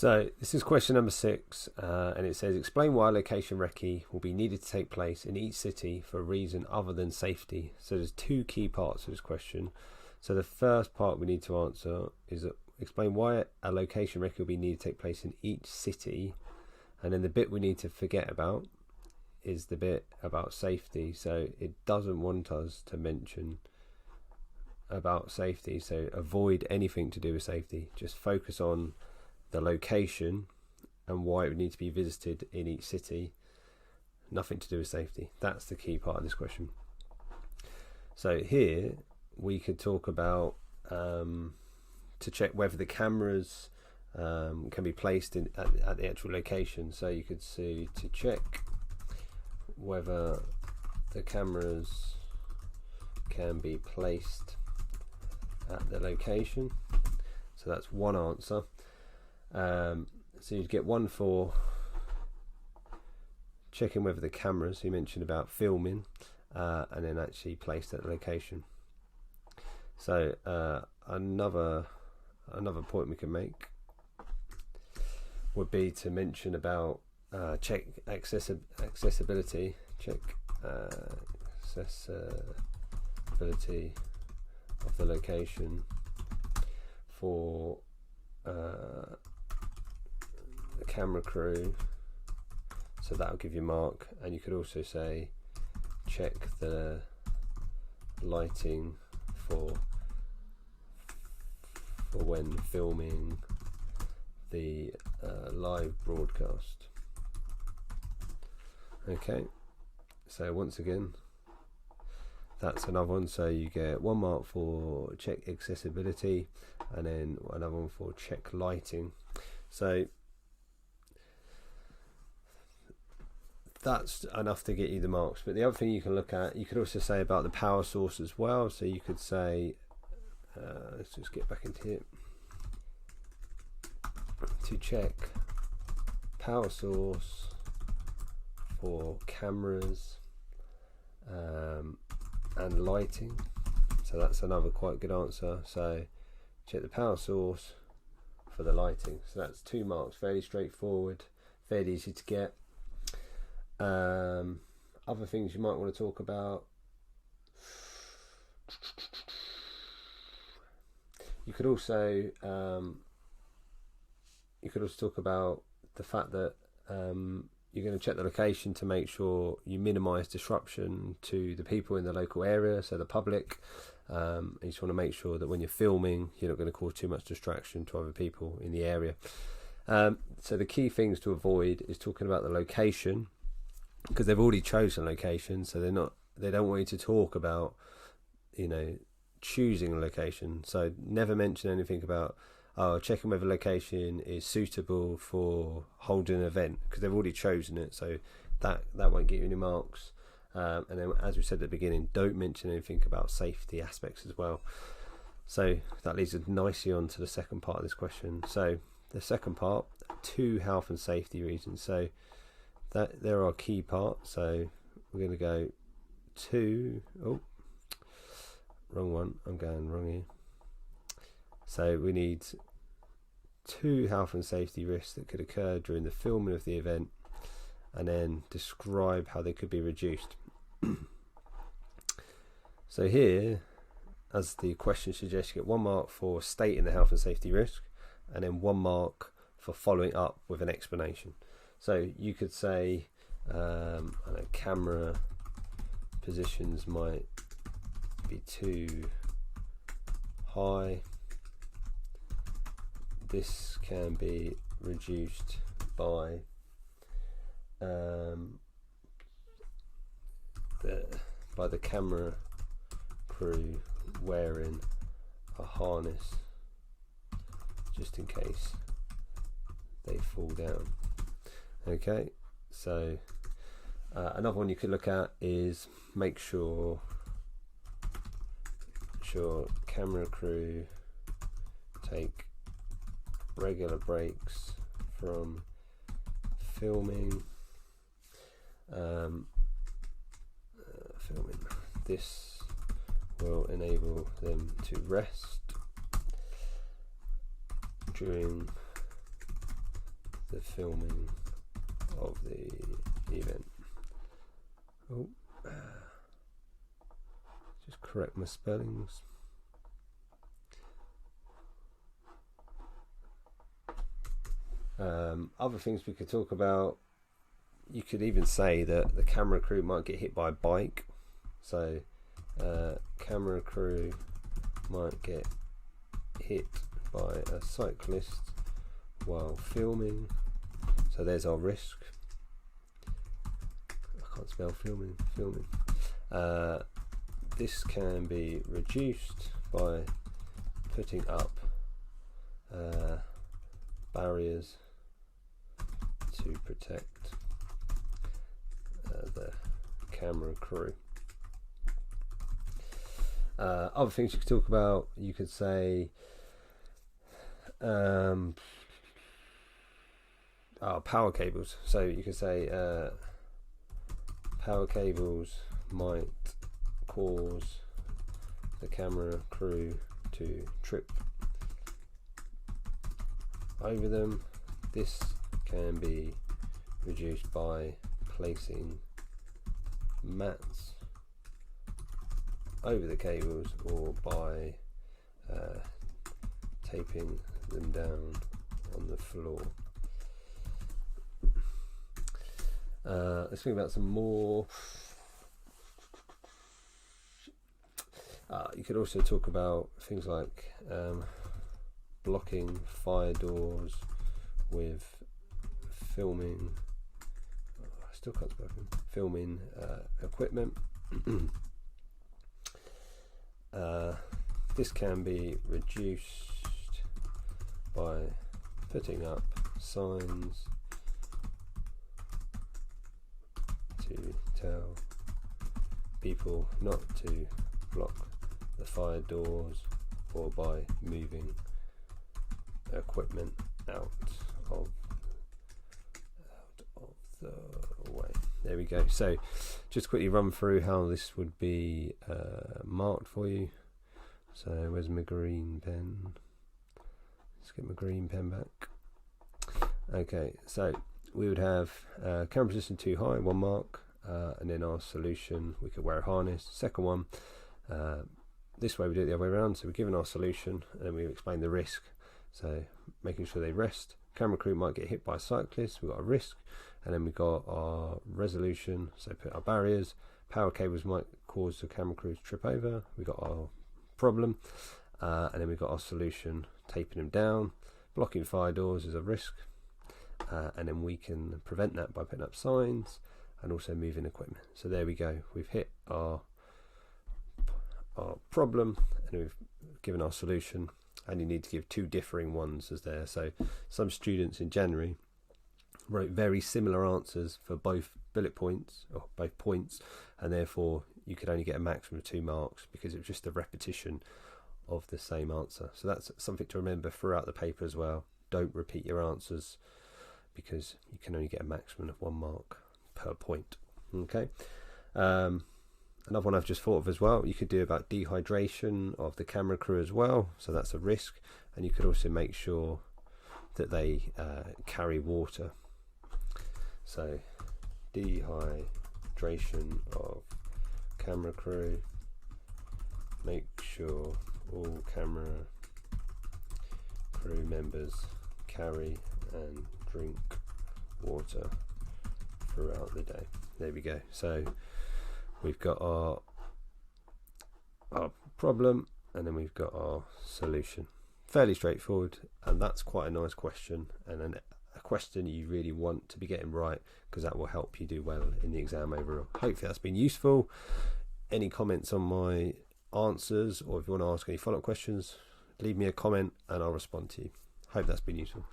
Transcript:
So this is question number 6, and it says, explain why location recce will be needed to take place in each city for a reason other than safety. So there's 2 key parts to this question. So the first part we need to answer is explain why a location recce will be needed to take place in each city, and then the bit we need to forget about is the bit about safety. So it doesn't want us to mention about safety, so avoid anything to do with safety. Just focus on the location and why it would need to be visited in each city. Nothing to do with safety. That's the key part of this question. So here we could talk about to check whether the cameras can be placed at the actual location. So you could see to check whether the cameras can be placed at the location. So that's one answer. So you'd get 1 for checking whether the cameras you mentioned about filming and then actually placed at the location. So another point we can make would be to mention about check accessibility. Check accessibility of the location for the camera crew, so that'll give you a mark. And you could also say check the lighting for when filming the live broadcast. Okay, so once again that's another one. So you get 1 mark for check accessibility and then another one for check lighting. So that's enough to get you the marks. But the other thing you can look at, you could also say about the power source as well. So you could say let's just get back into it, to check power source for cameras and lighting. So that's another quite good answer. So check the power source for the lighting. So that's 2 marks, fairly straightforward, fairly easy to get. Other things you might want to talk about, you could also talk about the fact that you're going to check the location to make sure you minimize disruption to the people in the local area, so the public. You just want to make sure that when you're filming, you're not going to cause too much distraction to other people in the area. So the key things to avoid is talking about the location, because they've already chosen location, so they don't want you to talk about, choosing a location. So never mention anything about checking whether location is suitable for holding an event, because they've already chosen it, so that won't get you any marks. And then, as we said at the beginning, don't mention anything about safety aspects as well. So that leads us nicely on to the second part of this question. So the second part, 2 health and safety reasons. So that there are key parts. So we're going to go to, wrong one, I'm going wrong here. So we need 2 health and safety risks that could occur during the filming of the event, and then describe how they could be reduced. So here, as the question suggests, you get 1 mark for stating the health and safety risk, and then 1 mark for following up with an explanation. So you could say camera positions might be too high. This can be reduced by the camera crew wearing a harness just in case they fall down. Okay, so another one you could look at is make sure camera crew take regular breaks from filming. This will enable them to rest during the filming of the event. Oh, just correct my spellings. Other things we could talk about, you could even say that the camera crew might get hit by a bike. So camera crew might get hit by a cyclist while filming. So there's our risk. I can't spell filming. This can be reduced by putting up barriers to protect the camera crew. Other things you could talk about, you could say power cables. So you could say power cables might cause the camera crew to trip over them. This can be reduced by placing mats over the cables or by taping them down on the floor. Let's think about some more. You could also talk about things like blocking fire doors with filming. I still can't spell filming equipment. This can be reduced by putting up signs to tell people not to block the fire doors, or by moving equipment out of the way. There we go. So just quickly run through how this would be marked for you. So where's my green pen? Let's get my green pen back. Okay, so we would have camera position too high, 1 mark, and then our solution, we could wear a harness. Second one, this way we do it the other way around. So we're given our solution and then we explain the risk. So making sure they rest. Camera crew might get hit by cyclists, we've got a risk. And then we've got our resolution, so put our barriers. Power cables might cause the camera crew to trip over, we've got our problem. And then we've got our solution, taping them down. Blocking fire doors is a risk. And then we can prevent that by putting up signs and also moving equipment. So there we go, we've hit our problem and we've given our solution, and you need to give 2 differing ones as there. So some students in January wrote very similar answers for both bullet points, or both points, and therefore you could only get a maximum of 2 marks because it was just a repetition of the same answer. So that's something to remember throughout the paper as well. Don't repeat your answers because you can only get a maximum of 1 mark per point. Okay. Another one I've just thought of as well, you could do about dehydration of the camera crew as well, so that's a risk. And you could also make sure that they carry water. So dehydration of camera crew, make sure all camera crew members carry and drink water throughout the day. There we go. So we've got our problem and then we've got our solution. Fairly straightforward, and that's quite a nice question, and a question you really want to be getting right, because that will help you do well in the exam overall. Hopefully that's been useful. Any comments on my answers, or if you want to ask any follow-up questions, leave me a comment and I'll respond to you. Hope that's been useful.